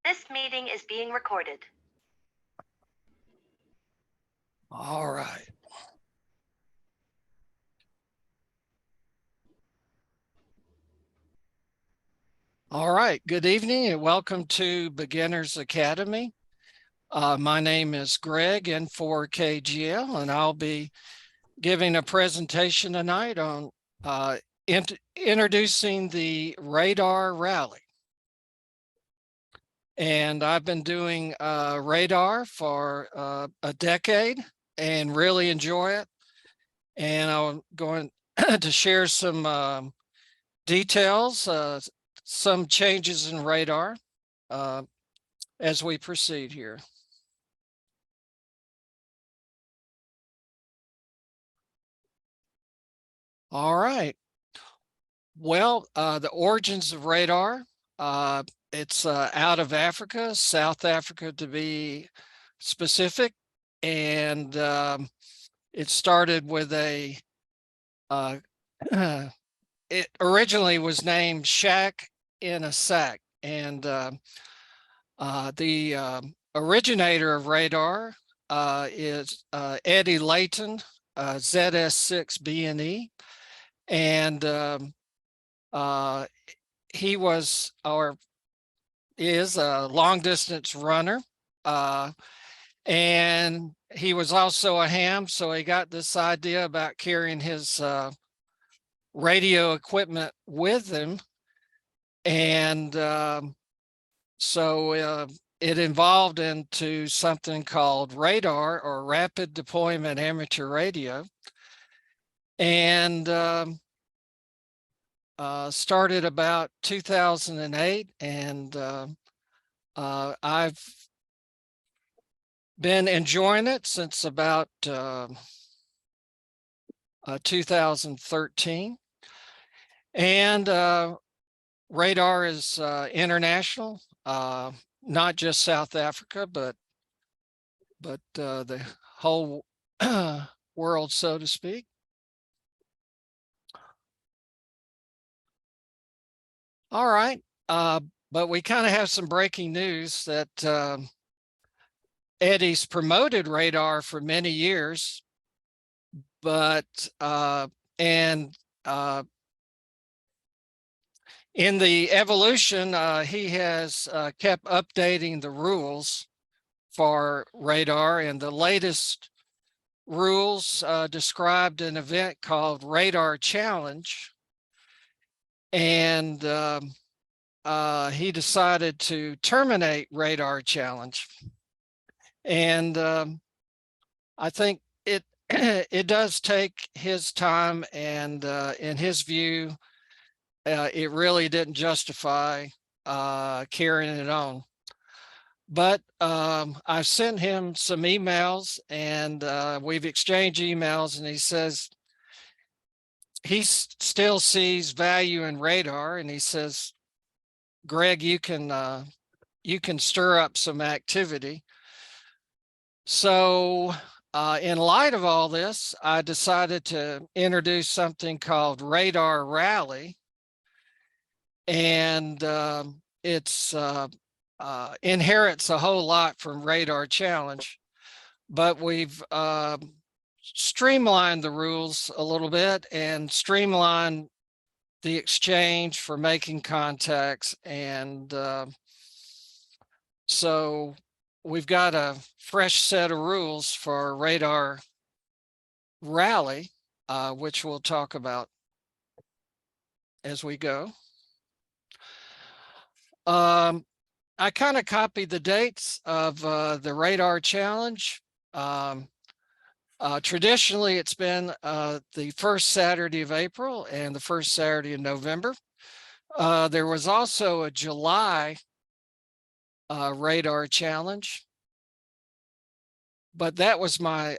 This meeting is being recorded. All right. All right. Good evening and welcome to Beginners Academy. My name is Greg N4KGL, and I'll be giving a presentation tonight on introducing the RaDAR rally. And I've been doing RaDAR for a decade and really enjoy it. And I'm going to share some details, some changes in RaDAR as we proceed here. All right. Well, the origins of RaDAR, it's out of Africa, South Africa to be specific. And it started with it originally was named Shack in a Sack. And the originator of RaDAR is Eddie Layton, ZS6BNE. And he was is a long distance runner. And he was also a ham. So he got this idea about carrying his radio equipment with him. And so it evolved into something called RaDAR, or Rapid Deployment Amateur Radio. And started about 2008, and I've been enjoying it since about 2013. And RaDAR is international, not just South Africa, but the whole world, so to speak. All right, but we kind of have some breaking news that Eddie's promoted RaDAR for many years, but in the evolution, he has kept updating the rules for RaDAR, and the latest rules described an event called RaDAR Challenge. And he decided to terminate RaDAR Challenge. And I think it does take his time, and in his view, it really didn't justify carrying it on. But I've sent him some emails, and we've exchanged emails, and he says he still sees value in RaDAR, and he says, Greg, you can stir up some activity. So in light of all this, I decided to introduce something called RaDAR Rally. And it's inherits a whole lot from RaDAR Challenge, but we've streamlined the rules a little bit and streamlined the exchange for making contacts. And so we've got a fresh set of rules for RaDAR Rally, which we'll talk about as we go. I kind of copied the dates of the RaDAR Challenge. Traditionally, it's been the first Saturday of April and the first Saturday in November. There was also a July RaDAR Challenge, but that was my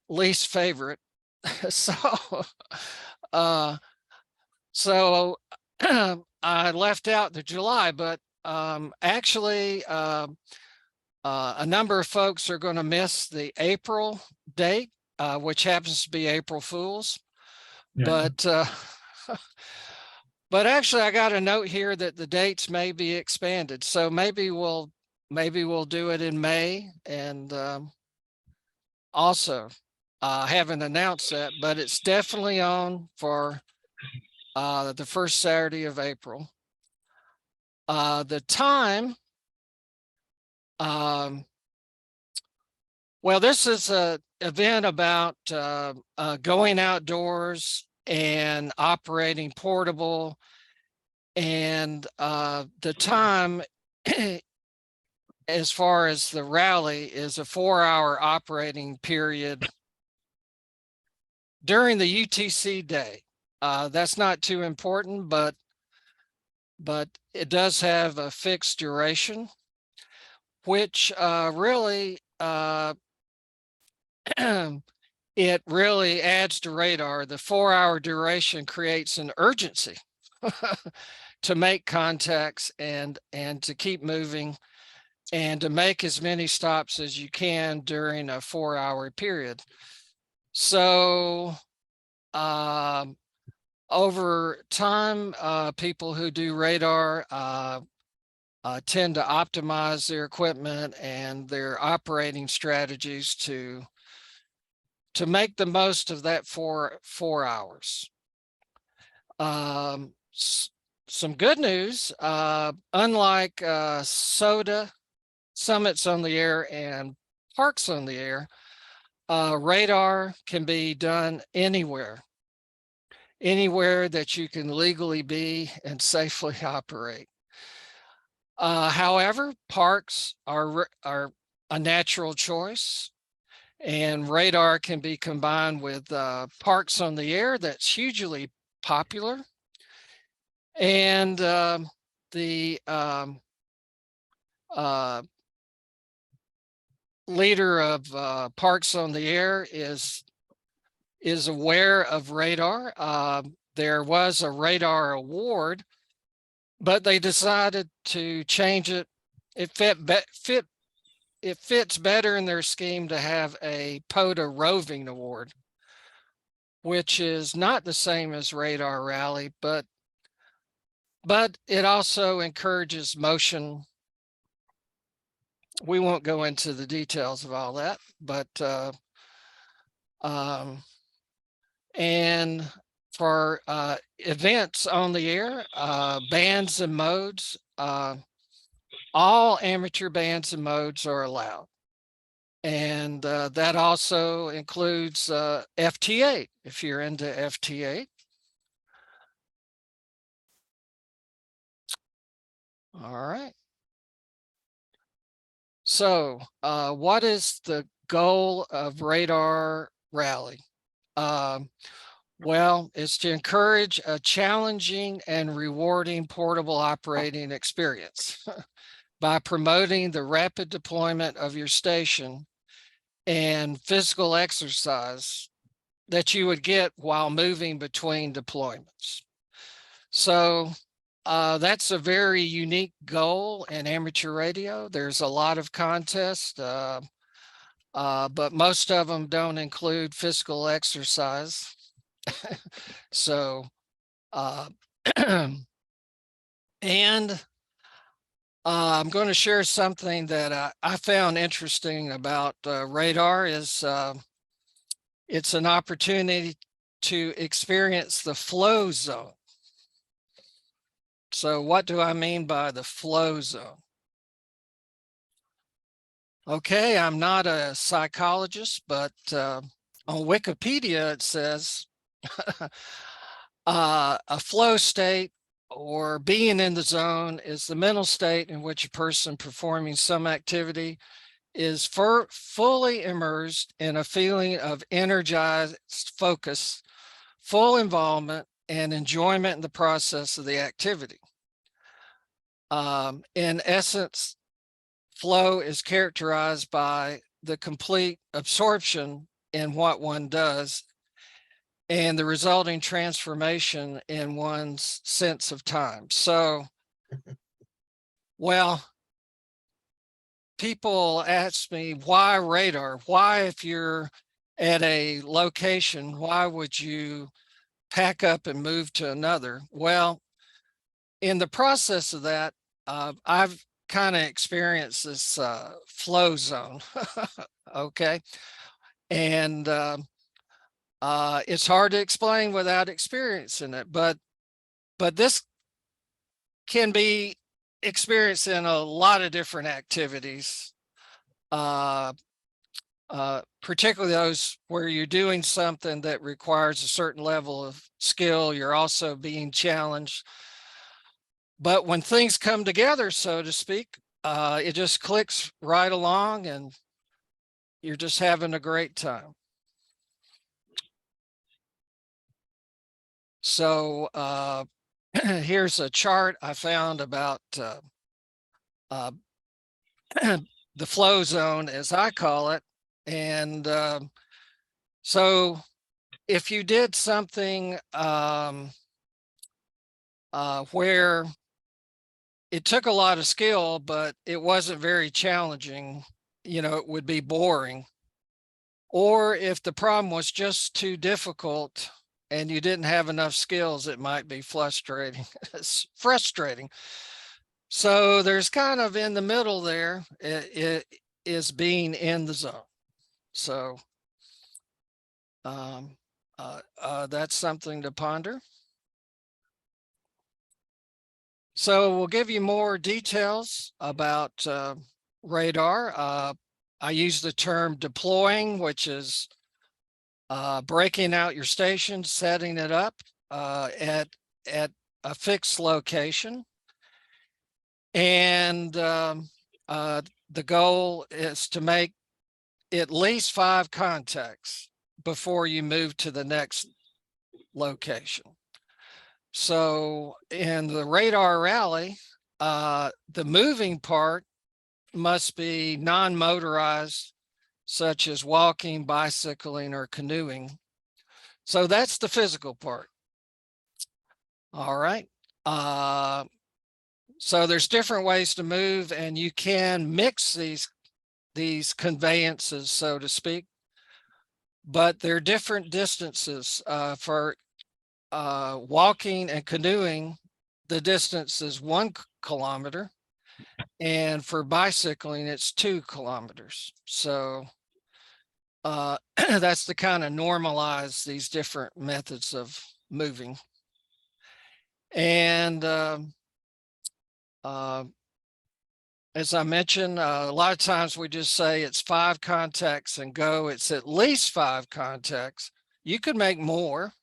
least favorite. So I left out the July, but actually a number of folks are going to miss the April date, which happens to be April Fool's. Yeah. But actually I got a note here that the dates may be expanded, so maybe we'll maybe we'll do it in May. And also, haven't announced that, but it's definitely on for the first Saturday of April. The time, well, this is an event about going outdoors and operating portable. And the time, as far as the rally, is a 4-hour operating period during the UTC day. That's not too important, but it does have a fixed duration, which really it really adds to RaDAR. The 4-hour duration creates an urgency to make contacts and to keep moving and to make as many stops as you can during a 4-hour period. So over time, people who do RaDAR tend to optimize their equipment and their operating strategies to make the most of that 4 hours. Some good news, unlike SOTA, Summits on the Air, and Parks on the Air, RaDAR can be done anywhere that you can legally be and safely operate. However, parks are a natural choice, and RaDAR can be combined with Parks on the Air. That's hugely popular. And the leader of Parks on the Air is aware of RaDAR. There was a RaDAR award, but they decided to change it. It fits better in their scheme to have a POTA roving award, which is not the same as RaDAR Rally, but it also encourages motion. We won't go into the details of all that, but and for events on the air, bands and modes, all amateur bands and modes are allowed. And that also includes FT8, if you're into FT8. All right. So what is the goal of RaDAR Rally? Well, it's to encourage a challenging and rewarding portable operating experience by promoting the rapid deployment of your station and physical exercise that you would get while moving between deployments. So that's a very unique goal in amateur radio. There's a lot of contests, but most of them don't include physical exercise. So, and I'm going to share something that I found interesting about RaDAR is it's an opportunity to experience the flow zone. So what do I mean by the flow zone? Okay, I'm not a psychologist, but on Wikipedia it says a flow state or being in the zone is the mental state in which a person performing some activity is fully immersed in a feeling of energized focus, full involvement, and enjoyment in the process of the activity. In essence, flow is characterized by the complete absorption in what one does and the resulting transformation in one's sense of time. So, well, people ask me, why RaDAR? Why, if you're at a location, why would you pack up and move to another? Well, in the process of that, I've kind of experience this flow zone. Okay. And it's hard to explain without experiencing it, but this can be experienced in a lot of different activities, particularly those where you're doing something that requires a certain level of skill. You're also being challenged. But when things come together, so to speak, it just clicks right along and you're just having a great time. So here's a chart I found about the flow zone, as I call it. And so if you did something where it took a lot of skill, but it wasn't very challenging, it would be boring. Or if the problem was just too difficult and you didn't have enough skills, it might be frustrating. It's frustrating. So there's kind of in the middle there, it is being in the zone. So that's something to ponder. So we'll give you more details about RaDAR. I use the term deploying, which is breaking out your station, setting it up at a fixed location. And the goal is to make at least 5 contacts before you move to the next location. So in the radar rally, the moving part must be non-motorized, such as walking, bicycling, or canoeing. So that's the physical part. All right. So there's different ways to move, and you can mix these conveyances, so to speak, but they're different distances. For walking and canoeing, the distance is 1 kilometer. And for bicycling, it's 2 kilometers. So that's to kind of normalize these different methods of moving. And as I mentioned, a lot of times we just say it's 5 contacts and go. It's at least 5 contacts. You could make more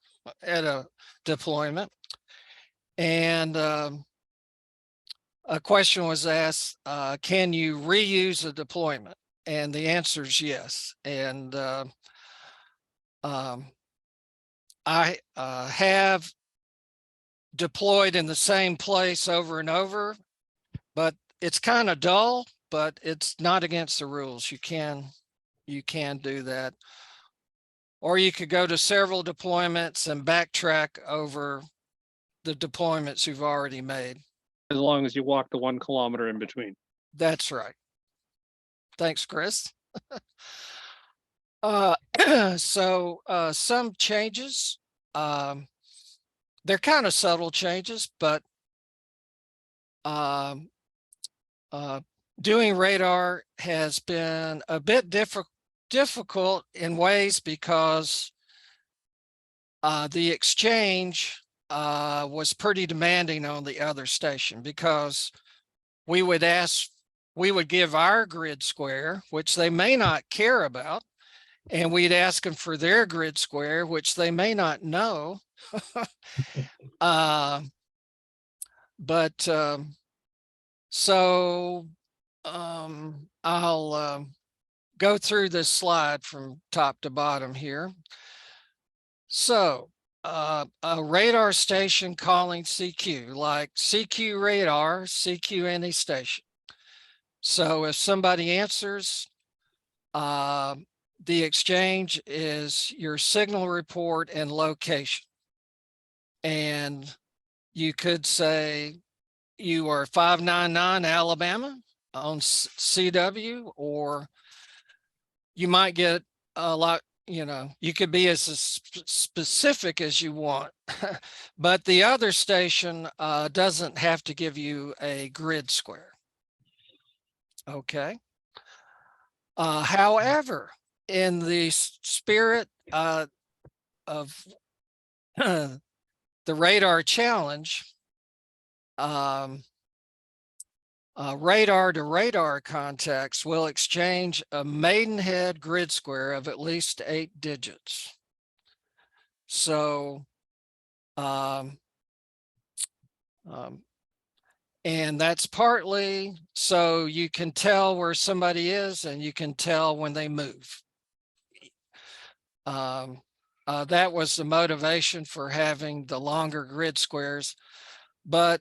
at a deployment. And a question was asked, can you reuse a deployment? And the answer is yes. And I have deployed in the same place over and over, but it's kind of dull, but it's not against the rules. You can do that. Or you could go to several deployments and backtrack over the deployments you've already made. As long as you walk the 1 kilometer in between. That's right. Thanks, Chris. So some changes, they're kind of subtle changes, but doing radar has been a bit difficult in ways because the exchange was pretty demanding on the other station, because we would give our grid square, which they may not care about, and we'd ask them for their grid square, which they may not know. So I'll go through this slide from top to bottom here. So a radar station calling CQ, like CQ radar, CQ any station. So if somebody answers, the exchange is your signal report and location. And you could say you are 599 Alabama on CW, or you might get a lot, you could be as specific as you want, but the other station doesn't have to give you a grid square. Okay. However, in the spirit of the radar challenge, radar to radar contacts will exchange a maidenhead grid square of at least 8 digits. So, and that's partly so you can tell where somebody is and you can tell when they move. That was the motivation for having the longer grid squares, but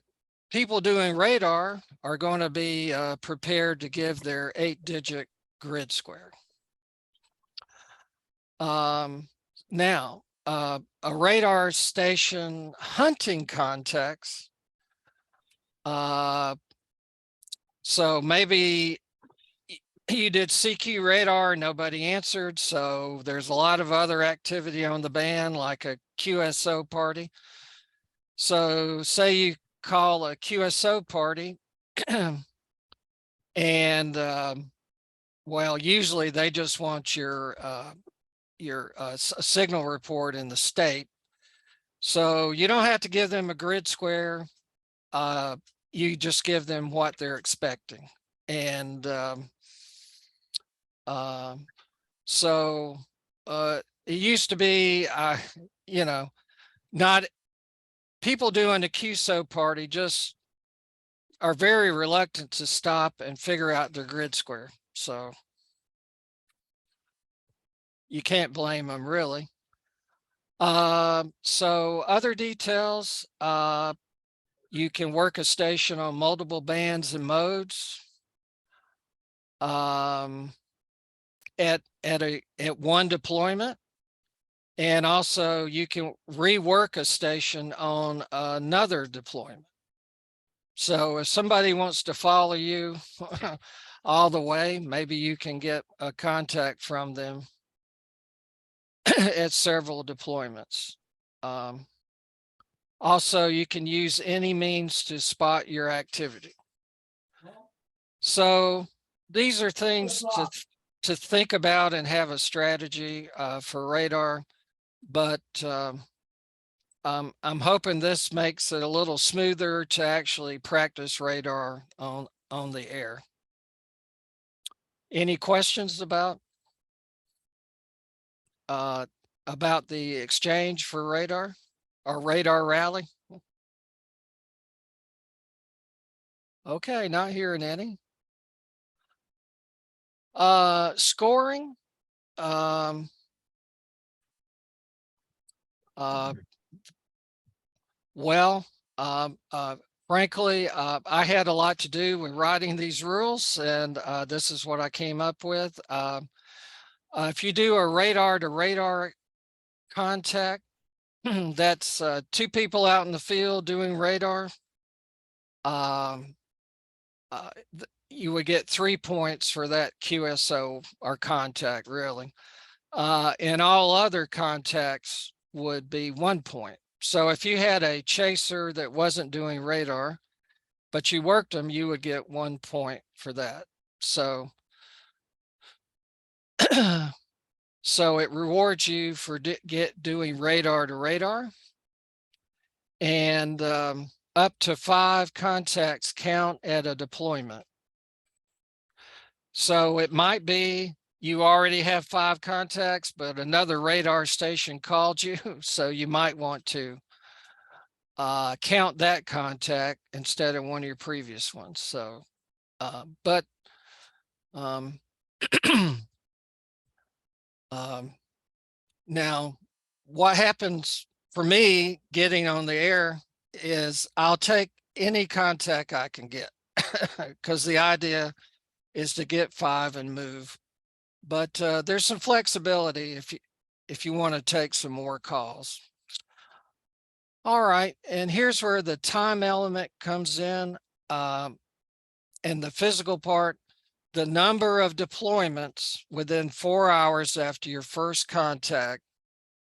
people doing radar are going to be prepared to give their 8-digit grid square. Now, a radar station hunting context. So maybe you did CQ radar, nobody answered. So there's a lot of other activity on the band, like a QSO party. So say you call a QSO party and well, usually they just want your signal report in the state. So you don't have to give them a grid square. You just give them what they're expecting. And so it used to be, you know, not people doing a QSO party just are very reluctant to stop and figure out their grid square. So you can't blame them really. So other details, you can work a station on multiple bands and modes. At one deployment, and also you can rework a station on another deployment. So if somebody wants to follow you all the way, maybe you can get a contact from them at several deployments. Also, you can use any means to spot your activity. So these are things to think about and have a strategy for radar, but I'm hoping this makes it a little smoother to actually practice radar on the air. Any questions about the exchange for radar or radar rally? Okay, not hearing any. Scoring. Well, frankly, I had a lot to do with writing these rules, and this is what I came up with. If you do a radar to radar contact, that's 2 people out in the field doing radar. You would get 3 points for that QSO or contact, really. And all other contacts would be 1 point. So if you had a chaser that wasn't doing radar, but you worked them, you would get 1 point for that. So, so it rewards you for doing radar to radar, and up to 5 contacts count at a deployment. So it might be you already have 5 contacts, but another radar station called you. So you might want to count that contact instead of one of your previous ones. So, now what happens for me getting on the air is I'll take any contact I can get because the idea is to get 5 and move. But there's some flexibility if you want to take some more calls. All right, and here's where the time element comes in, and the physical part. The number of deployments within 4 hours after your first contact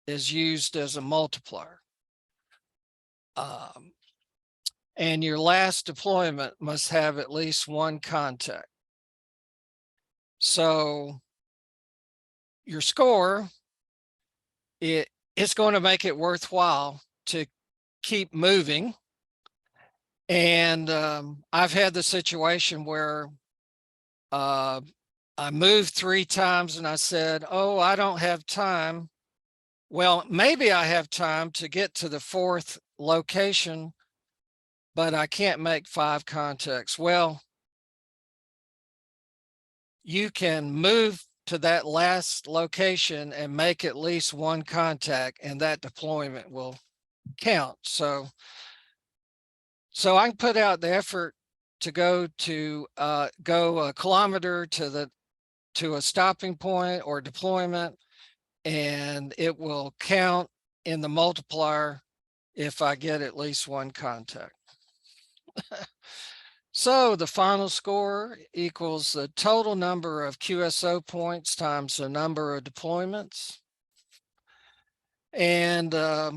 is used as a multiplier. And your last deployment must have at least 1 contact. So your score, it's going to make it worthwhile to keep moving. And I've had the situation where I moved 3 times and I said, oh, I don't have time. Well, maybe I have time to get to the 4th location, but I can't make 5 contacts. Well, you can move to that last location and make at least 1 contact, and that deployment will count. So I can put out the effort to go a kilometer to a stopping point or deployment, and it will count in the multiplier if I get at least 1 contact. So the final score equals the total number of QSO points times the number of deployments. And I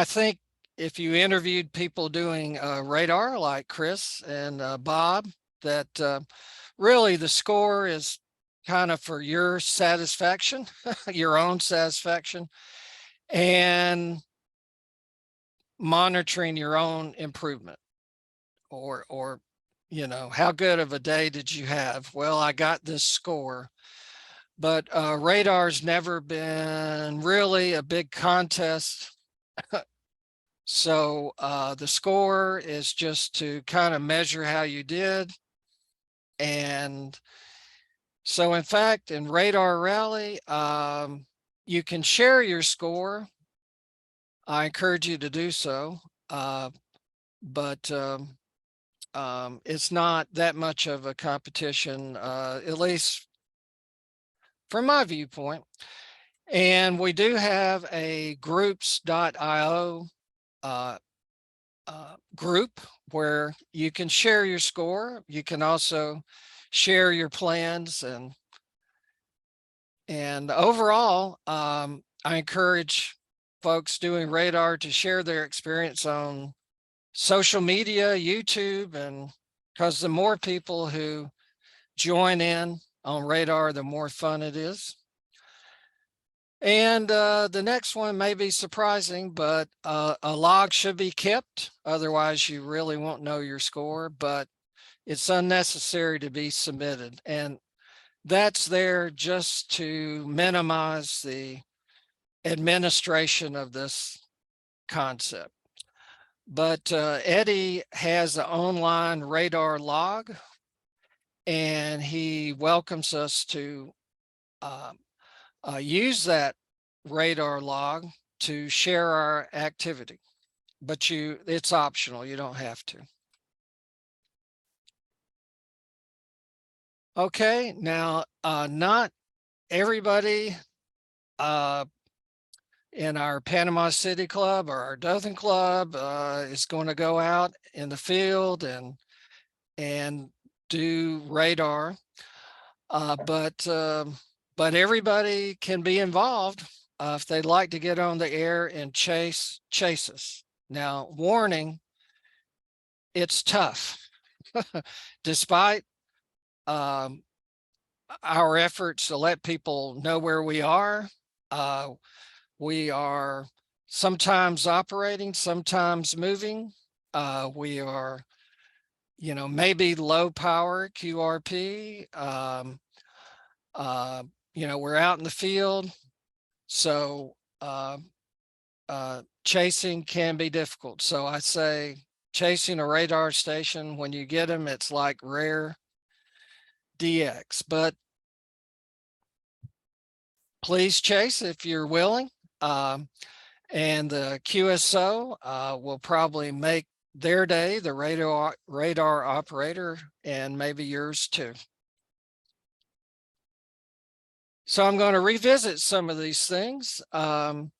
think if you interviewed people doing radar like Chris and Bob, that really the score is kind of for your satisfaction, your own satisfaction, and monitoring your own improvement. Or you know, how good of a day did you have? Well, I got this score. But radar's never been really a big contest. So the score is just to kind of measure how you did. And so in fact, in Radar Rally, you can share your score. I encourage you to do so. But it's not that much of a competition, at least from my viewpoint. And we do have a groups.io group where you can share your score. You can also share your plans, and overall, I encourage folks doing radar to share their experience on social media, YouTube, and because the more people who join in on radar, the more fun it is. And the next one may be surprising, but a log should be kept. Otherwise, you really won't know your score, but it's unnecessary to be submitted. And that's there just to minimize the administration of this concept. But Eddie has an online radar log, and he welcomes us to use that radar log to share our activity, but it's optional. You don't have to. Okay, now not everybody in our Panama City Club or our Dothan Club is going to go out in the field and do radar, but everybody can be involved if they'd like to get on the air and chase us. Now, warning, it's tough. Despite our efforts to let people know where we are sometimes operating, sometimes moving. We are, you know, maybe low power QRP. You know, we're out in the field, so chasing can be difficult. So I say chasing a radar station, when you get them, it's like rare DX, but please chase if you're willing. And the QSO will probably make their day, the radar operator, and maybe yours too. So I'm going to revisit some of these things. The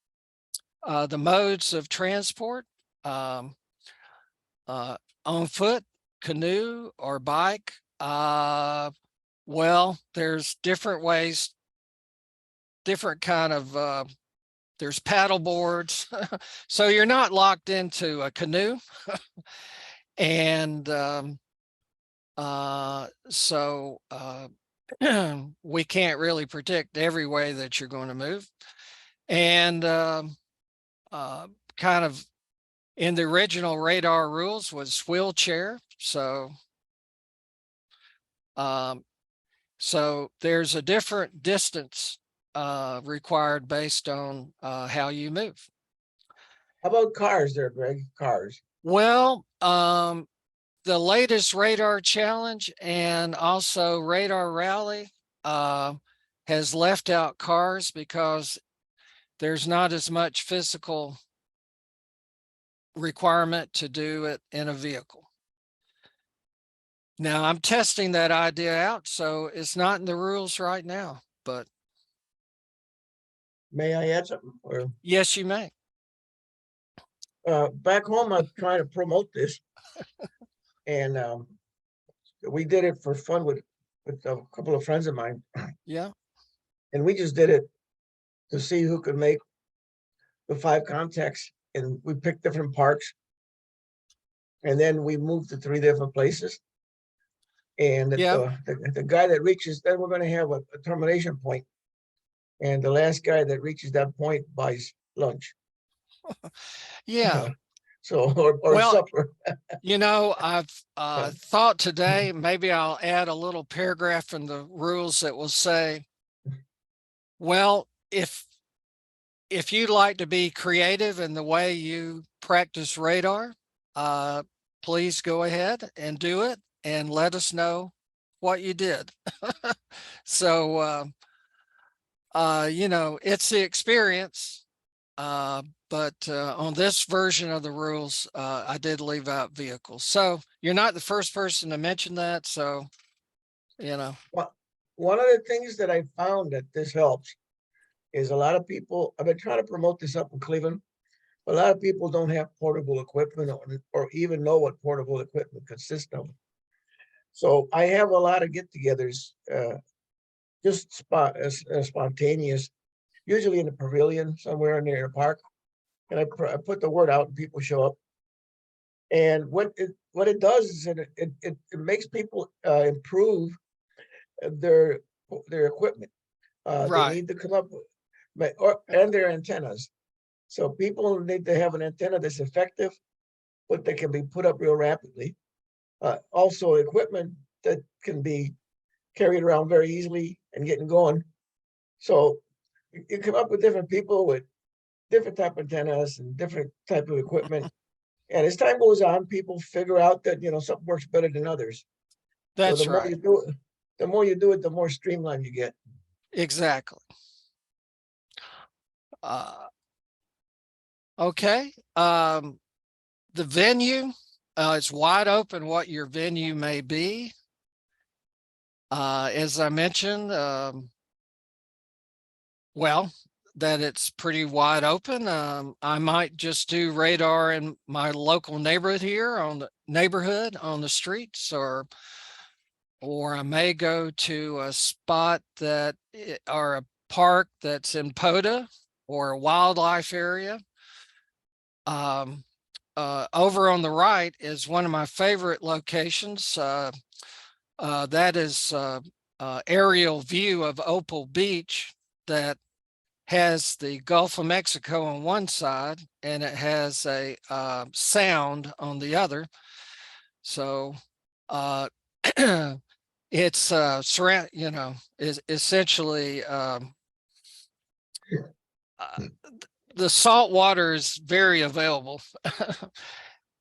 modes of transport, on foot, canoe, or bike. Well, there's different ways, different kind of, there's paddle boards. So you're not locked into a canoe. And So we can't really predict every way that you're going to move. And kind of in the original radar rules was wheelchair. So there's a different distance required based on how you move. How about cars there, Greg? Cars. Well, the latest radar challenge and also radar rally has left out cars because there's not as much physical requirement to do it in a vehicle. Now I'm testing that idea out, so it's not in the rules right now, but May I add something? Or yes, you may. back home, I'm trying to promote this, and we did it for fun with a couple of friends of mine, Yeah. and we just did it to see who could make the 5 contacts, and we picked different parks, and then we moved to 3 different places. And Yeah. the guy that reaches, then we're going to have a termination point, and the last guy that reaches that point buys lunch. Yeah. So or Well, supper. you know, I've thought today maybe I'll add a little paragraph in the rules that will say, well, if you'd like to be creative in the way you practice radar, please go ahead and do it and let us know what you did. So, you know, it's the experience. But on this version of the rules, I did leave out vehicles. So you're not the first person to mention that. So, you know. Well, one of the things that I found that this helps is a lot of people, I've been trying to promote this up in Cleveland. A lot of people don't have portable equipment or even know what portable equipment consists of. So I have a lot of get-togethers, just spontaneous, usually in the pavilion somewhere near a park. And I put the word out and people show up. And what it does is it makes people improve their equipment. They Right. need to come up with, and their antennas. So people need to have an antenna that's effective, but that can be put up real rapidly. Also equipment that can be carried around very easily and getting going. So you come up with different people with different type of antennas and different type of equipment. And as time goes on, people figure out that, something works better than others. So That's right. the more you do it, the more streamlined you get. Exactly. Okay. The venue, it's wide open what your venue may be. As I mentioned, well, that it's pretty wide open. I might just do radar in my local neighborhood here on the streets, or I may go to a spot or a park that's in POTA or a wildlife area. Over on the right is one of my favorite locations. That is aerial view of Opal Beach that has the Gulf of Mexico on one side and it has a sound on the other. So it's is essentially the salt water is very available.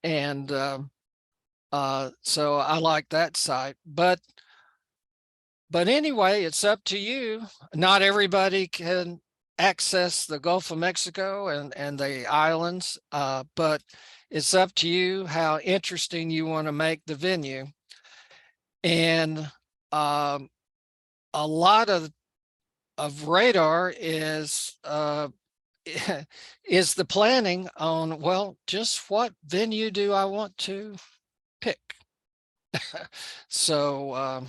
And so I like that site, but anyway, it's up to you. Not everybody can access the Gulf of Mexico and the islands, but it's up to you how interesting you want to make the venue. And a lot of radar is is the planning on, well, just what venue do I want to pick? So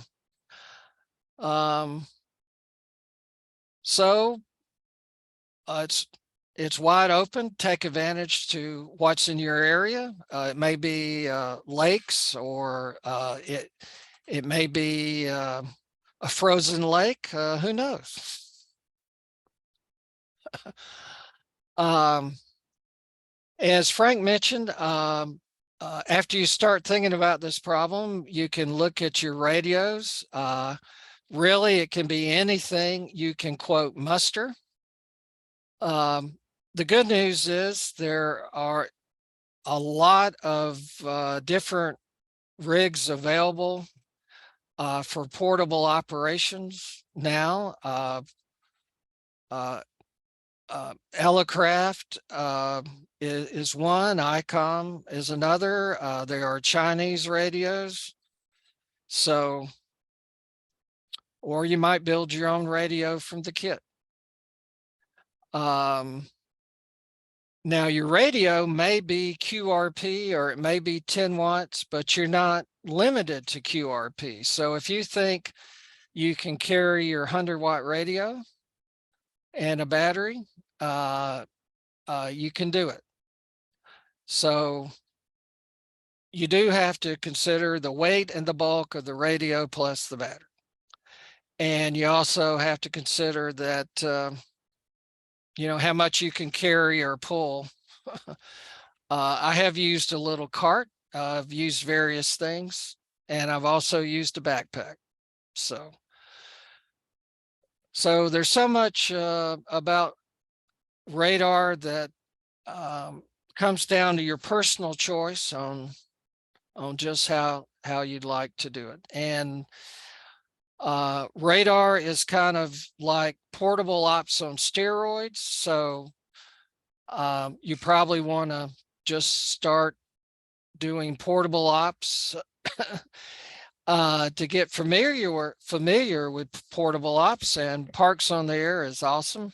it's wide open. Take advantage to what's in your area. It may be lakes, or It may be a frozen lake. Who knows? As Frank mentioned, after you start thinking about this problem, you can look at your radios. Really, it can be anything you can quote muster. The good news is there are a lot of different rigs available for portable operations now. Elecraft is one, ICOM is another. There are Chinese radios. So, or you might build your own radio from the kit. Now your radio may be QRP or it may be 10 watts, but you're not limited to QRP. So if you think you can carry your 100-watt radio and a battery, you can do it. So you do have to consider the weight and the bulk of the radio plus the battery. And you also have to consider that, you know, how much you can carry or pull. I have used a little cart. I've used various things, and I've also used a backpack. So there's so much about RaDAR that comes down to your personal choice on just how you'd like to do it. And RaDAR is kind of like portable ops on steroids. So you probably want to just start doing portable ops to get familiar with portable ops, and Parks on the Air is awesome.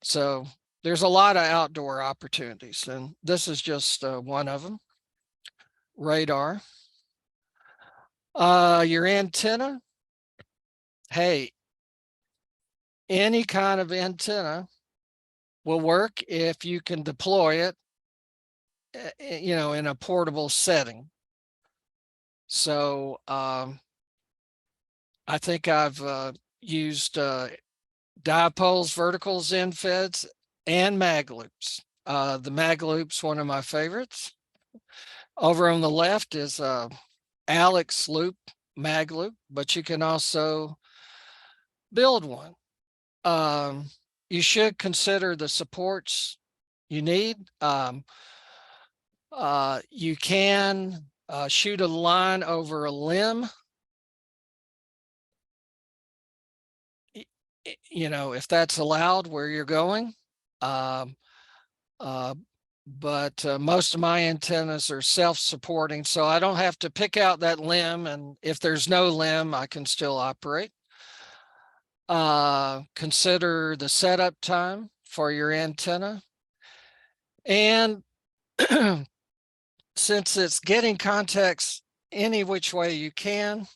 So there's a lot of outdoor opportunities, and this is just one of them. RaDAR. Your antenna. Hey, any kind of antenna will work if you can deploy it, you know, in a portable setting. So I think I've used dipoles, verticals, end feds, and mag loops. The mag loop's one of my favorites. Over on the left is Alex loop mag loop, but you can also build one. You should consider the supports you need. You can shoot a line over a limb. You know, if that's allowed where you're going. But most of my antennas are self-supporting, so I don't have to pick out that limb, and if there's no limb, I can still operate. Consider the setup time for your antenna. And since it's getting context any which way you can,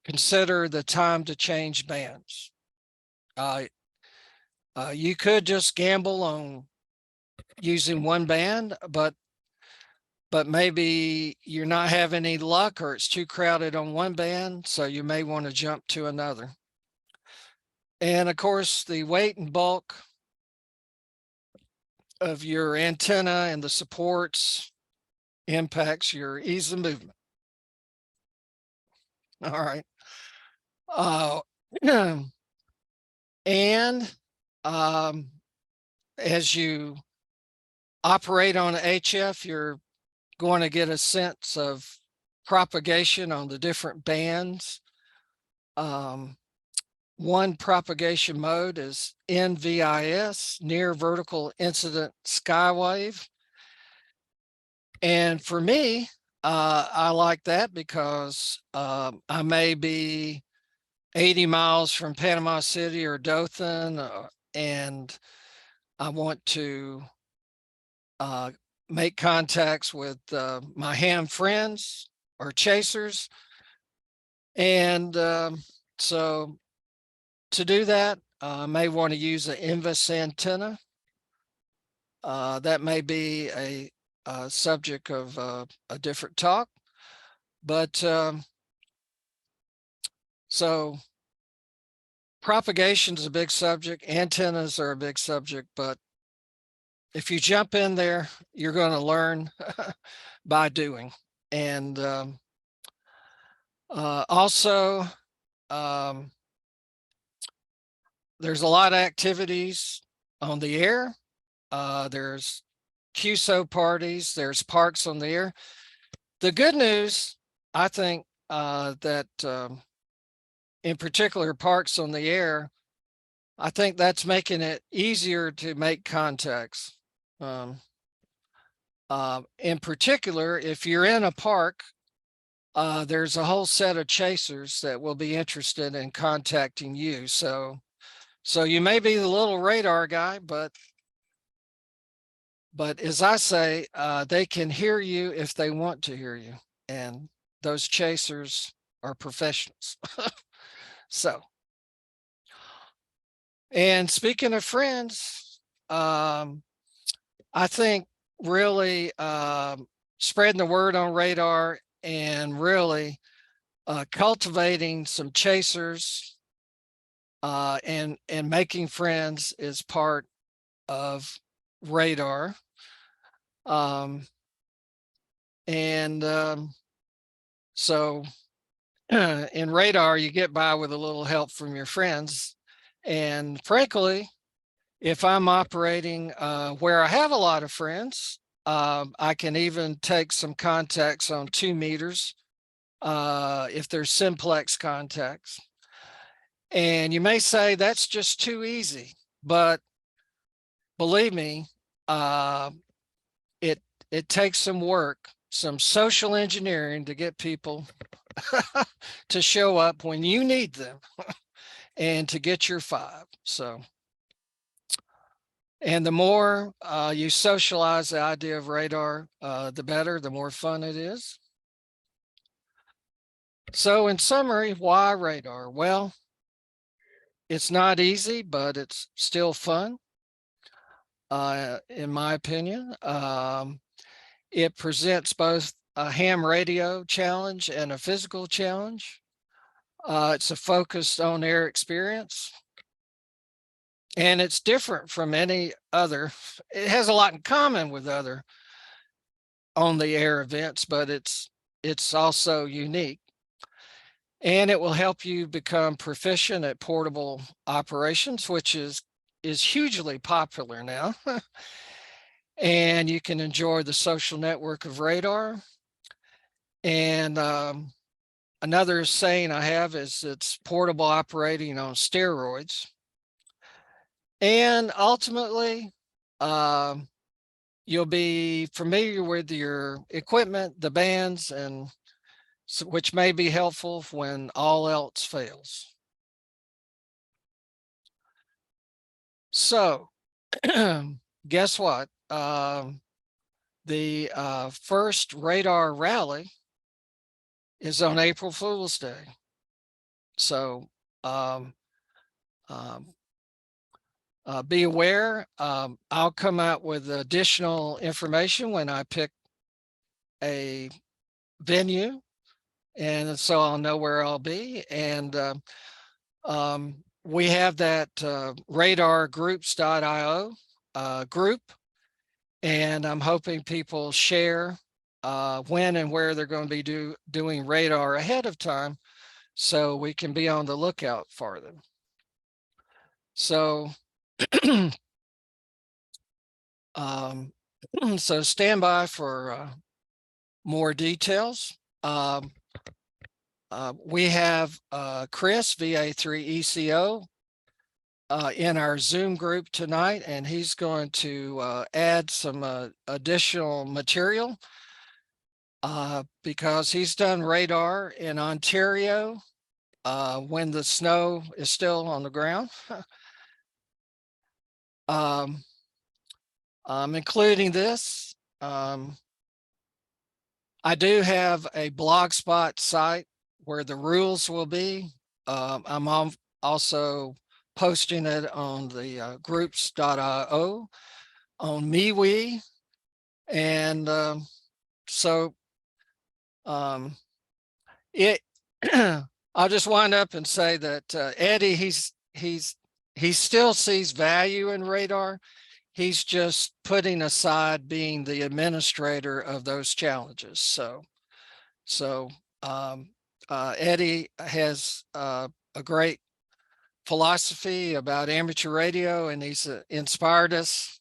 consider the time to change bands. You could just gamble on using one band, but maybe you're not having any luck or it's too crowded on one band, so you may want to jump to another. And of course, the weight and bulk of your antenna and the supports impacts your ease of movement. All right. And as you operate on HF, you're going to get a sense of propagation on the different bands. One propagation mode is NVIS, near vertical incident skywave. And for me, I like that because I may be 80 miles from Panama City or Dothan, and I want to make contacts with my ham friends or chasers. And so to do that, I may want to use an INVIS antenna. That may be a subject of a different talk. But so propagation is a big subject. Antennas are a big subject, but if you jump in there, you're going to learn by doing. And also, there's a lot of activities on the air. There's QSO parties, there's parks on the air. The good news, I think, that in particular parks on the air, I think that's making it easier to make contacts. In particular, if you're in a park, there's a whole set of chasers that will be interested in contacting you. So you may be the little radar guy, but as I say, they can hear you if they want to hear you. And those chasers are professionals. So, and speaking of friends, I think really spreading the word on RaDAR and really cultivating some chasers and making friends is part of RaDAR. So in RaDAR, you get by with a little help from your friends. And frankly, if I'm operating where I have a lot of friends, I can even take some contacts on 2 meters if there's simplex contacts. And you may say that's just too easy, but believe me, it takes some work, some social engineering to get people to show up when you need them and to get your 5. So, and the more you socialize the idea of RaDAR, the better, the more fun it is. So in summary, why RaDAR? Well, it's not easy, but it's still fun, in my opinion. It presents both a ham radio challenge and a physical challenge. It's a focused on air experience. And it's different from any other. It has a lot in common with other on the air events, but it's also unique. And it will help you become proficient at portable operations, which is hugely popular now. And you can enjoy the social network of RaDAR. And another saying I have is it's portable operating on steroids. And ultimately, you'll be familiar with your equipment, the bands, and which may be helpful when all else fails. So, guess what? The first RaDAR rally is on April Fool's Day. So be aware. I'll come out with additional information when I pick a venue, and so I'll know where I'll be. And we have that radargroups.io group, and I'm hoping people share when and where they're going to be doing RaDAR ahead of time, so we can be on the lookout for them. So so stand by for more details. We have Chris, VA3ECO, in our Zoom group tonight, and he's going to add some additional material because he's done RaDAR in Ontario when the snow is still on the ground. Including this. I do have a blogspot site where the rules will be. I'm also posting it on the groups.io, on MeWe, And so it I'll just wind up and say that Eddie, he still sees value in RaDaR. He's just putting aside being the administrator of those challenges. So Eddie has a great philosophy about amateur radio, and he's inspired us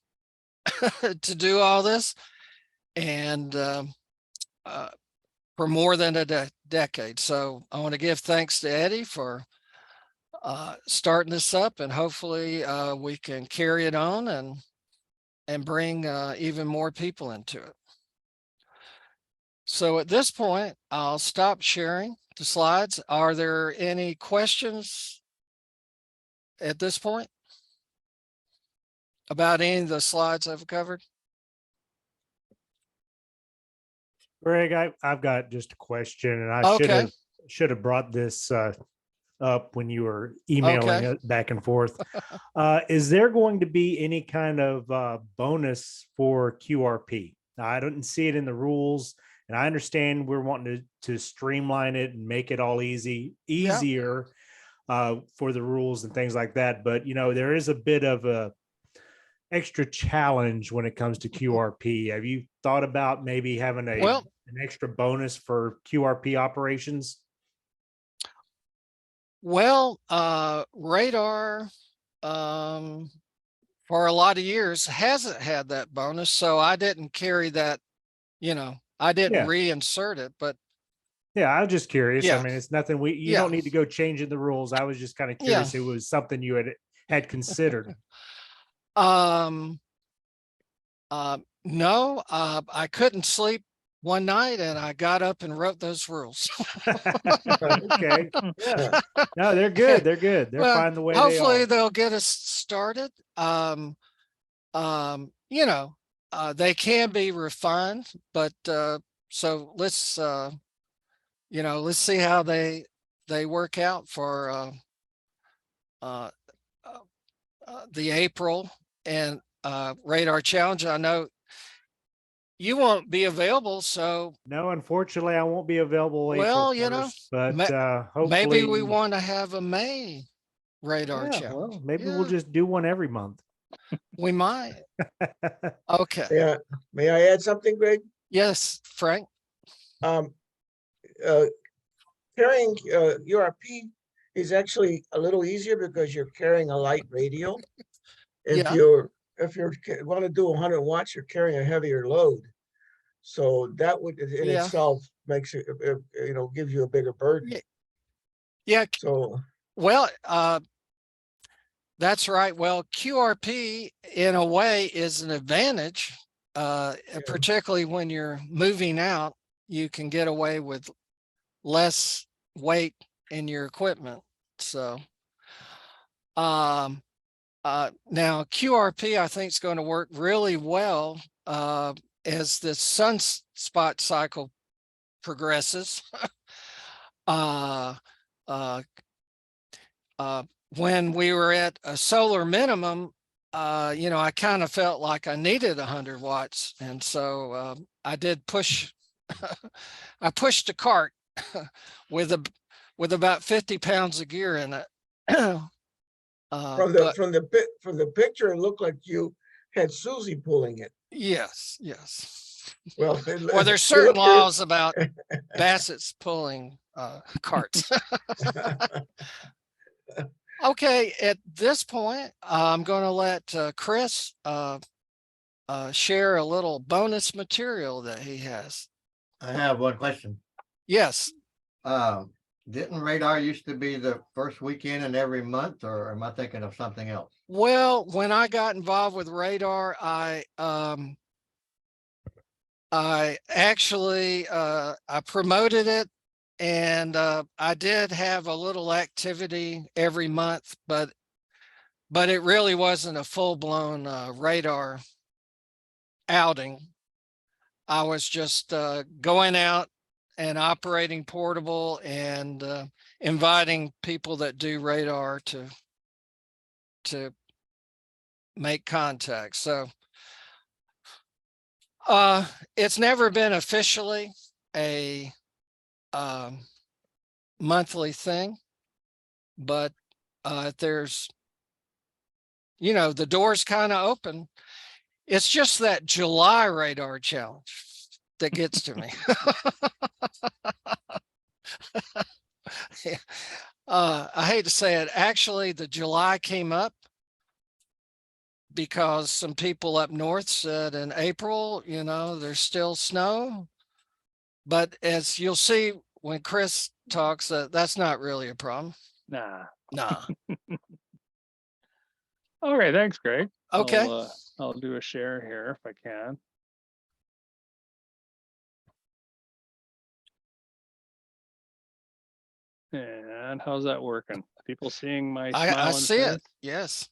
to do all this. And for more than a decade. So I want to give thanks to Eddie for starting this up, and hopefully we can carry it on and bring even more people into it. So at this point, I'll stop sharing the slides. Are there any questions at this point about any of the slides I've covered? Greg, I've got just a question, and I Okay. should have brought this up when you were emailing Okay. it back and forth. Is there going to be any kind of bonus for QRP? Now, I didn't see it in the rules, and I understand we're wanting to streamline it and make it all easier for the rules and things like that. But there is a bit of a extra challenge when it comes to QRP. Have you thought about maybe having an extra bonus for QRP operations? Well, RaDaR for a lot of years hasn't had that bonus, so I didn't carry that. I didn't reinsert it, but yeah, I was just curious. Yeah. I mean, it's nothing you don't need to go changing the rules. I was just kind of curious. It was something you had considered. No, I couldn't sleep one night, and I got up and wrote those rules. Okay. Yeah. No, they're good. They're good. They're Well, fine the way they hopefully are. they'll get us started. They can be refined, but so let's let's see how they work out for the April and RaDaR challenge. I know you won't be available, so No, unfortunately, I won't be available Well, April 1st, but hopefully maybe we want to have a May RaDaR yeah, challenge. well, maybe we'll just do one every month. We might. Okay. Yeah. May I add something, Greg? Yes, Frank. Um, carrying URP is actually a little easier because you're carrying a light radio. If Yeah. you're want to do 100 watts, you're carrying a heavier load. So that would in Yeah. itself makes it, gives you a bigger burden. Yeah. So Well, that's right. Well, QRP in a way is an advantage, particularly when you're moving out. You can get away with less weight in your equipment. So now QRP, I think, is going to work really well as the sunspot cycle progresses. When we were at a solar minimum, I kind of felt like I needed 100 watts. And so I did push, I pushed a cart with about 50 pounds of gear in it. from the picture, it looked like you had Susie pulling it. Yes. Well, Well, there's certain laws about Bassett's pulling carts. Okay, at this point, I'm going to let Chris share a little bonus material that he has. I have one question. Yes. Didn't RaDaR used to be the first weekend in every month, or am I thinking of something else? Well, when I got involved with RaDaR, I actually I promoted it, and I did have a little activity every month, but it really wasn't a full-blown RaDaR outing. I was just going out and operating portable and inviting people that do RaDaR to make contact. So It's never been officially a monthly thing, but there's, the door's kind of open. It's just that July radar challenge that gets to me. I hate to say it. Actually, the July came up because some people up north said in April, there's still snow. But as you'll see when Chris talks, that's not really a problem. Nah. Nah. Okay, thanks, Greg. Okay. I'll do a share here if I can. And how's that working? People seeing my I smiling see face? it. Yes.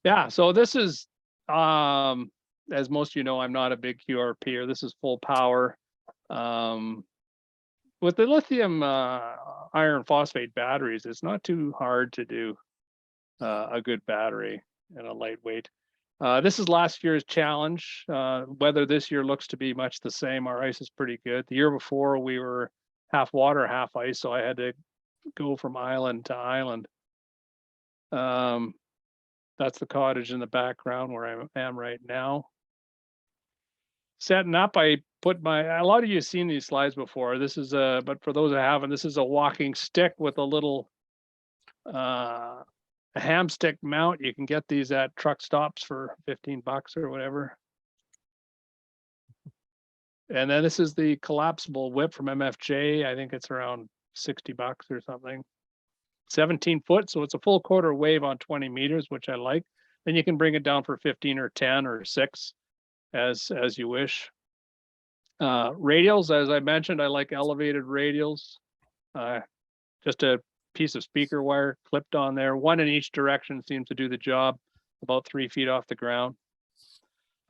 Yeah, so this is as most of you know, I'm not a big QRPer. This is full power. With the lithium iron phosphate batteries, it's not too hard to do a good battery and a lightweight. This is last year's challenge. Weather this year looks to be much the same. Our ice is pretty good. The year before we were half water, half ice, so I had to go from island to island. That's the cottage in the background where I am right now. Setting up, I put a lot of you have seen these slides before. This is but for those that haven't, this is a walking stick with a little a hamstick mount. You can get these at truck stops for 15 bucks or whatever. And then this is the collapsible whip from MFJ. I think it's around 60 bucks or something. 17 foot, so it's a full quarter wave on 20 meters, which I like. Then you can bring it down for 15 or 10 or 6 as you wish. Radials, as I mentioned, I like elevated radials. Just a piece of speaker wire clipped on there. One in each direction seems to do the job, about 3 feet off the ground.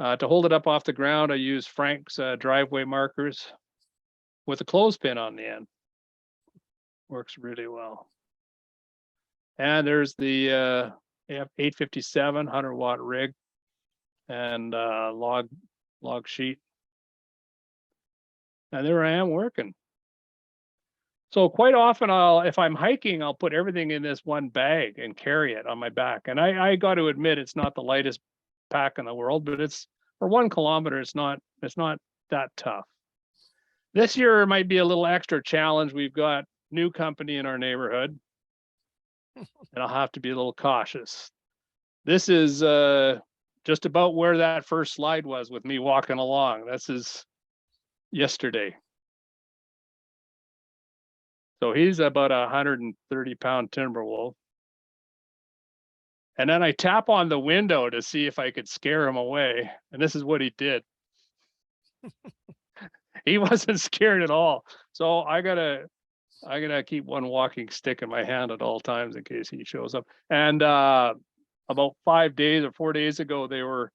To hold it up off the ground, I use Frank's driveway markers with a clothespin on the end. Works really well. And there's the 857 100-watt rig and log sheet. And there I am working. So quite often if I'm hiking, I'll put everything in this one bag and carry it on my back. And I got to admit, it's not the lightest pack in the world, but it's for 1 kilometer, it's not that tough. This year might be a little extra challenge. We've got new company in our neighborhood, and I'll have to be a little cautious. This is just about where that first slide was with me walking along. This is yesterday. So he's about 130-pound timber wolf. And then I tap on the window to see if I could scare him away. And this is what he did. He wasn't scared at all. So I gotta keep one walking stick in my hand at all times in case he shows up. And about 5 days or 4 days ago, they were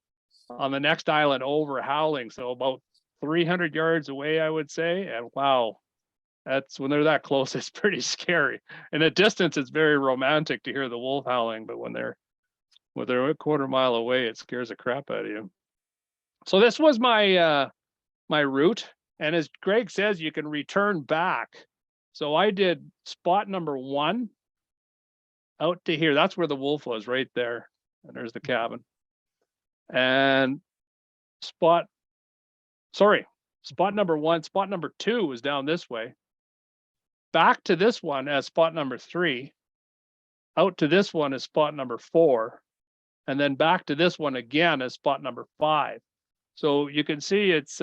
on the next island over howling. So about 300 yards away, I would say. And wow, that's when they're that close, it's pretty scary. In a distance, it's very romantic to hear the wolf howling, but when they're a quarter mile away, it scares the crap out of you. So this was my my route. And as Greg says, you can return back. So I did spot number 1 out to here. That's where the wolf was, right there. And there's the cabin. And spot number 1, spot number 2 was down this way. Back to this one as spot number 3. Out to this one as spot number 4. And then back to this one again as spot number 5. So you can see it's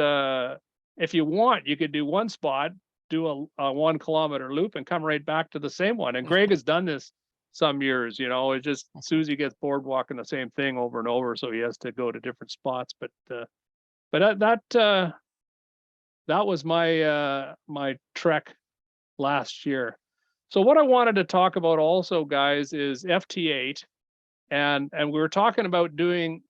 if you want, you could do one spot, do a 1 kilometer loop and come right back to the same one. And Greg has done this some years, it just Susie gets bored walking the same thing over and over, so he has to go to different spots. But that was my trek last year. So what I wanted to talk about also, guys, is FT8, and we were talking about doing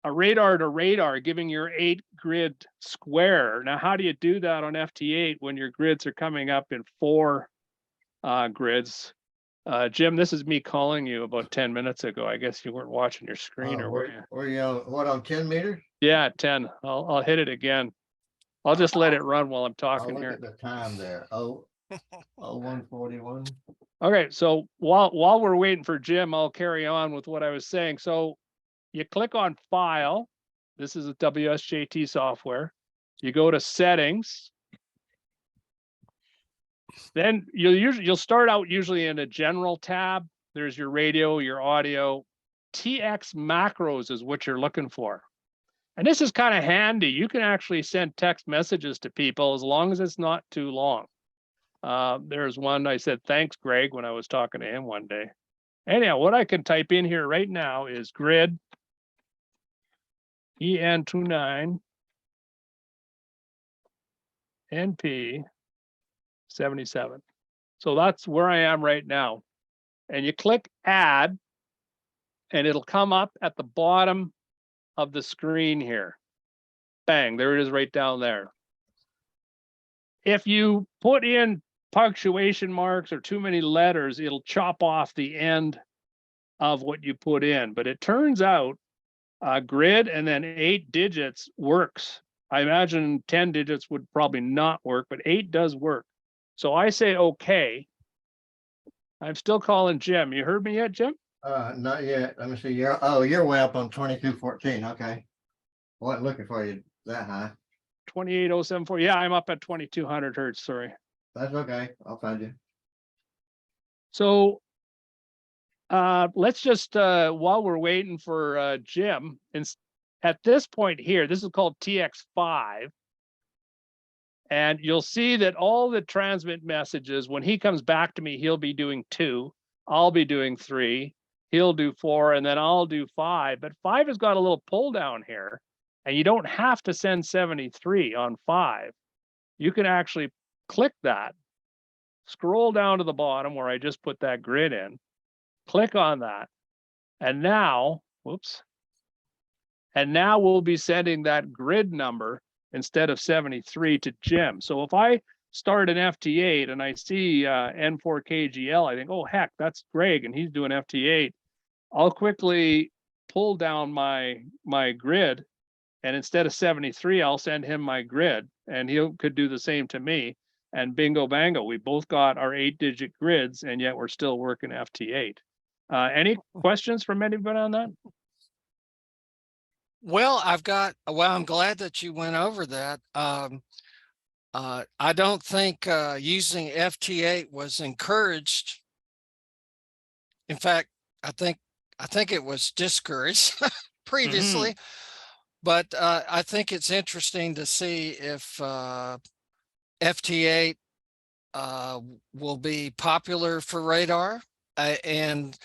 a radar to radar, giving your 8 grid square. Now, how do you do that on FT8 when your grids are coming up in 4 grids? Jim, this is me calling you about 10 minutes ago. I guess you weren't watching your screen, or were you? Were you on, what, on 10 meters? Yeah, 10. I'll hit it again. I'll just let it run while I'm I'll talking look here. at the time there. Oh, 141. Okay, so while we're waiting for Jim, I'll carry on with what I was saying. So you click on File. This is a WSJT software. You go to Settings. Then you'll start out usually in a General tab. There's your radio, your audio. TX macros is what you're looking for. And this is kind of handy. You can actually send text messages to people as long as it's not too long. There's one I said, thanks, Greg, when I was talking to him one day. Anyhow, what I can type in here right now is grid EN29 NP 77. So that's where I am right now. And you click add, and it'll come up at the bottom of the screen here. Bang, there it is right down there. If you put in punctuation marks or too many letters, it'll chop off the end of what you put in. But it turns out grid and then 8 digits works. I imagine 10 digits would probably not work, but 8 does work. So I say, okay. I'm still calling Jim. You heard me yet, Jim? Not yet. Let me see. You're way up on 2214. Okay. Wasn't looking for you that high. 28074. Yeah, I'm up at 2200 hertz. Sorry. That's okay. I'll find you. So let's just, while we're waiting for Jim, and at this point here, this is called TX5. And you'll see that all the transmit messages, when he comes back to me, he'll be doing 2. I'll be doing 3. He'll do 4, and then I'll do 5. But 5 has got a little pull down here, and you don't have to send 73 on 5. You can actually click that, scroll down to the bottom where I just put that grid in, click on that, and now, whoops, and now we'll be sending that grid number instead of 73 to Jim. So if I start an FT8 and I see N4KGL, I think, oh, heck, that's Greg, and he's doing FT8. I'll quickly pull down my grid, and instead of 73, I'll send him my grid, and he could do the same to me. And bingo bango, we both got our 8-digit grids, and yet we're still working FT8. Any questions from anybody on that? Well, I'm glad that you went over that. I don't think using FT8 was encouraged. In fact, I think it was discouraged previously, but I think it's interesting to see if FT8 will be popular for radar. And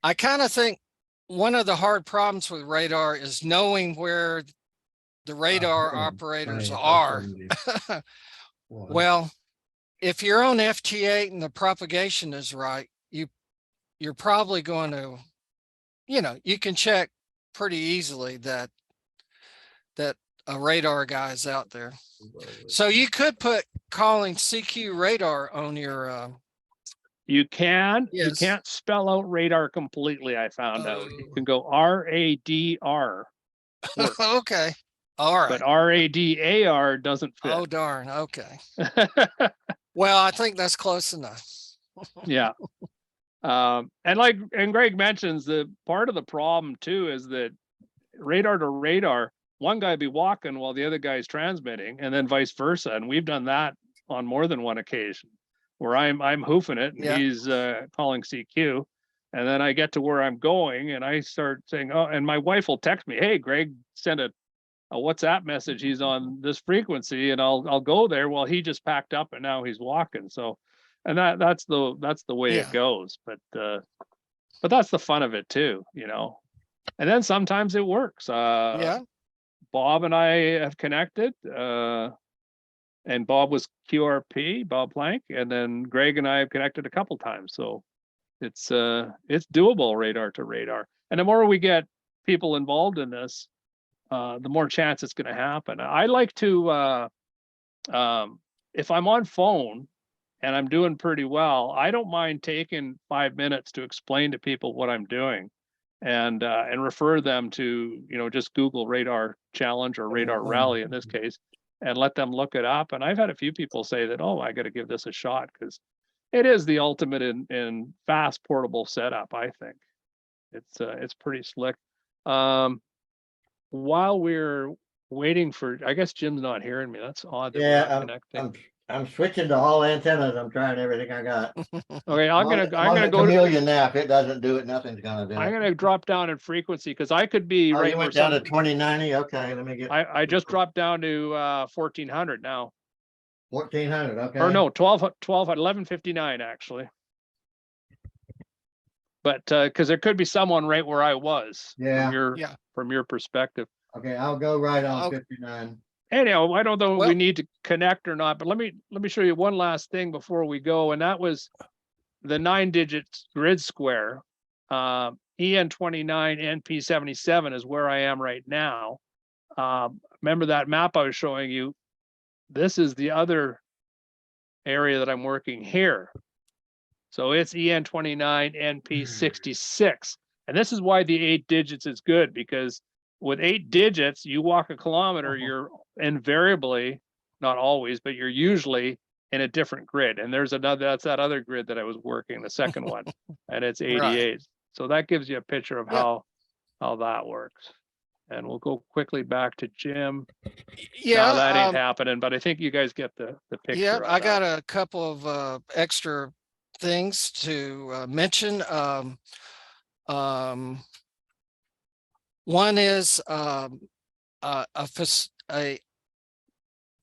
I kind of think one of the hard problems with radar is knowing where the radar operators are. Well, if you're on FT8 and the propagation is right, you're probably going to, you can check pretty easily that a radar guy is out there. So you could put calling CQ radar on your You can. You Yes. can't spell out radar completely, I found out. You Oh. can go RADR, works, Okay. All right. but RADAR doesn't Oh, fit. darn. Okay. Well, I think that's close enough. Yeah. And Greg mentions, the part of the problem too is that radar to radar, one guy be walking while the other guy's transmitting, and then vice versa. And we've done that on more than one occasion, where I'm hoofing it and Yeah. he's calling CQ. And then I get to where I'm going and I start saying, oh, and my wife will text me, hey, Greg sent a WhatsApp message. He's on this frequency, and I'll go there. Well, he just packed up and now he's walking. So, and that's the way Yeah. it goes. But that's the fun of it too, And then sometimes it works. Yeah. Bob and I have connected, and Bob was QRP, Bob Plank, and then Greg and I have connected a couple times. So it's doable, radar to radar. And the more we get people involved in this, the more chance it's going to happen. I like to, if I'm on phone and I'm doing pretty well, I don't mind taking 5 minutes to explain to people what I'm doing and refer them to, just Google radar challenge or radar rally in this case, and let them look it up. And I've had a few people say that, oh, I got to give this a shot because it is the ultimate in fast portable setup. I think it's pretty slick. While we're waiting for, I guess Jim's not hearing me. That's odd that we're Yeah, not connecting. I'm switching to all antennas. I'm trying everything I got. Okay, I'm on gonna the go to, chameleon now. If it doesn't do it, nothing's gonna do I'm it. gonna drop down in frequency because I could be Oh, right you where went down to some, 2090. Okay, let me get I just dropped down to 1400 now. 1400. Okay. Or no, 1159 actually. But because there could be someone right where I was Yeah. from your perspective. Okay, I'll go right on Okay. 59. Anyhow, I don't know if Well- we need to connect or not, but let me show you one last thing before we go, and that was the 9-digit grid square. EN29 NP77 is where I am right now. Remember that map I was showing you? This is the other area that I'm working here. So it's EN29 NP66. And this is why the 8 digits is good, because with 8 digits, you walk a kilometer, you're invariably, not always, but you're usually in a different grid. And there's that's that other grid that I was working, the second one, and it's 88. So that gives you a picture of how that works. And we'll go quickly back to Jim. Yeah, No, that ain't happening, but I think you guys get the picture. yeah, on I got that. a couple of extra things to mention. One is a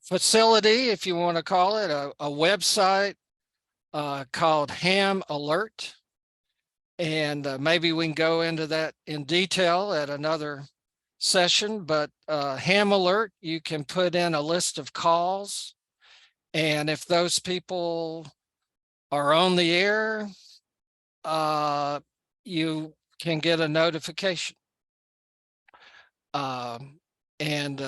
facility, if you want to call it, a website called Ham Alert. And maybe we can go into that in detail at another session, but Ham Alert, you can put in a list of calls. And if those people are on the air, you can get a notification. And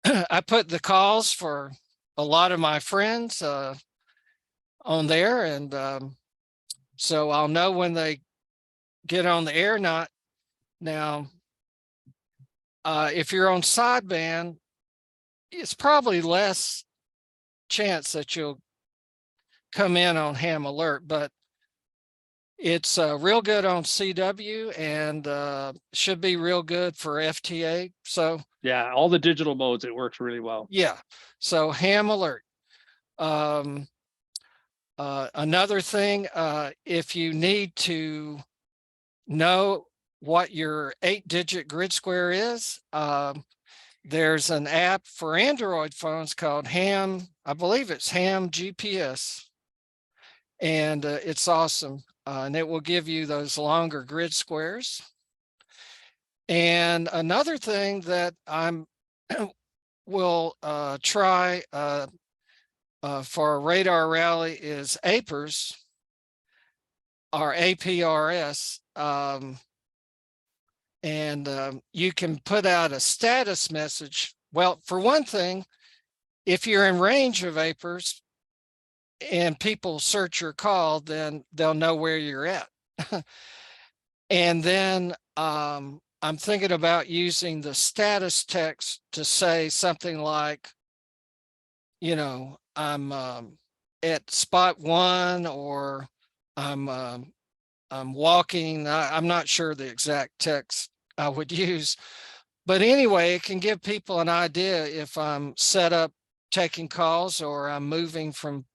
I put the calls for a lot of my friends on there, and so I'll know when they get on the air. Not now. If you're on sideband, it's probably less chance that you'll come in on Ham Alert, but it's real good on CW and should be real good for FTA. So Yeah, all the digital modes, it works really well. yeah, so Ham Alert. Another thing, if you need to know what your 8-digit grid square is, there's an app for Android phones called Ham, I believe it's Ham GPS. And it's awesome. And it will give you those longer grid squares. And another thing that I'm will try for a radar rally is APRS or APRS. And you can put out a status message. Well, for one thing, if you're in range of APRS and people search your call, then they'll know where you're at. And then I'm thinking about using the status text to say something like, I'm at spot 1, or I'm walking. I'm not sure the exact text I would use, but anyway, it can give people an idea if I'm set up taking calls or I'm moving from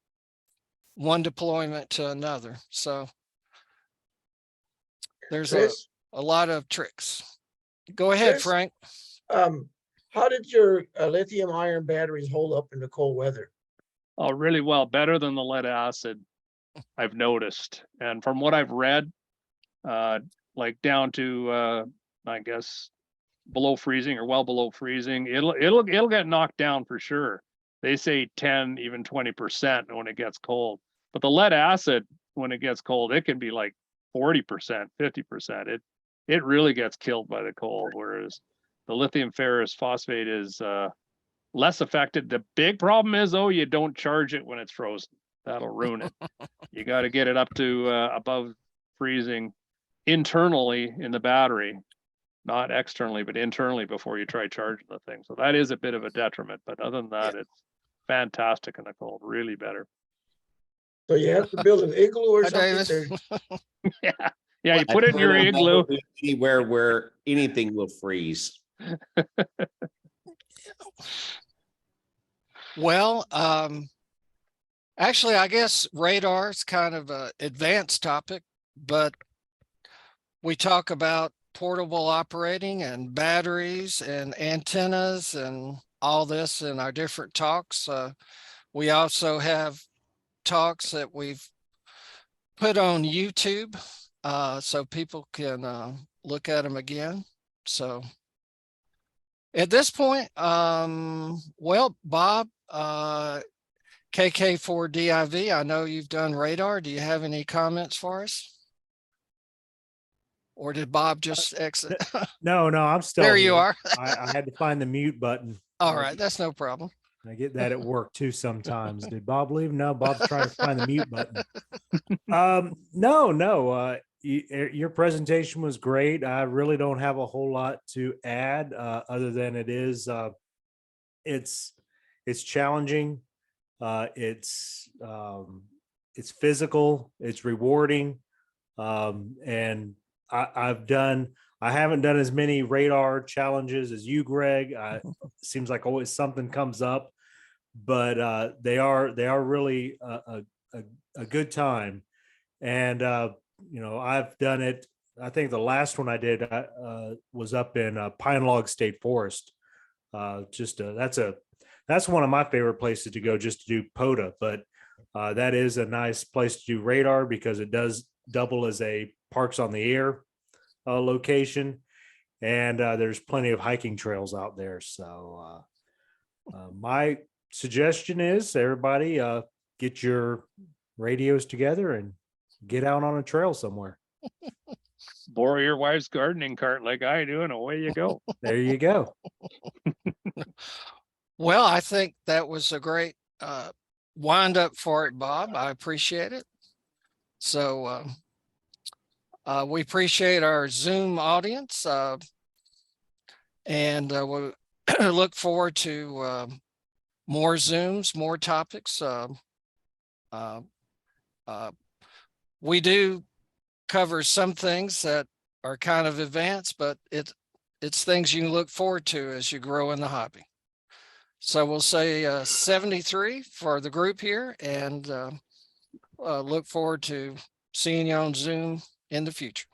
one deployment to another. So there's Chris, a lot of tricks. Go ahead, Chris? Frank. How did your lithium ion batteries hold up in the cold weather? Oh, really well, better than the lead acid, I've noticed. And from what I've read, like down to I guess below freezing or well below freezing, it'll get knocked down for sure. They say 10, even 20% when it gets cold. But the lead acid, when it gets cold, it can be like 40%, 50%. It really gets killed by the cold, whereas the lithium ferrous phosphate is less affected. The big problem is, though, you don't charge it when it's frozen. That'll ruin it. You got to get it up to above freezing internally in the battery, not externally, but internally before you try charging the thing. So that is a bit of a detriment, but other than that, it's fantastic in the cold, really better. So you have to build an igloo or Hi, something. David. There's- Yeah, you I put it in your plan on not igloo. living anywhere where anything will freeze. Well, actually, I guess radar is kind of a advanced topic, but we talk about portable operating and batteries and antennas and all this in our different talks. We also have talks that we've put on YouTube, so people can look at them again. So at this point, well, Bob, KK4DIV, I know you've done radar. Do you have any comments for us? Or did Bob just exit? No, I'm still There you here. are. I had to find the mute button. All right, that's no problem. I get that at work too sometimes. Did Bob leave? No, Bob's trying to find the mute button. No. Your presentation was great. I really don't have a whole lot to add, other than it's challenging. It's physical. It's rewarding. And I haven't done as many radar challenges as you, Greg. Seems like always something comes up, but they are really a good time. And I've done it. I think the last one I did was up in Pine Log State Forest. That's one of my favorite places to go just to do POTA. But that is a nice place to do radar because it does double as a parks on the air location, and there's plenty of hiking trails out there. So my suggestion is everybody get your radios together and get out on a trail somewhere. Borrow your wife's gardening cart like I do, and away you go. There you go. Well, I think that was a great wind up for it, Bob. I appreciate it. So we appreciate our Zoom audience, and we'll look forward to more Zooms, more topics. We do cover some things that are kind of advanced, but it's things you can look forward to as you grow in the hobby. So we'll say 73 for the group here, and look forward to seeing you on Zoom in the future.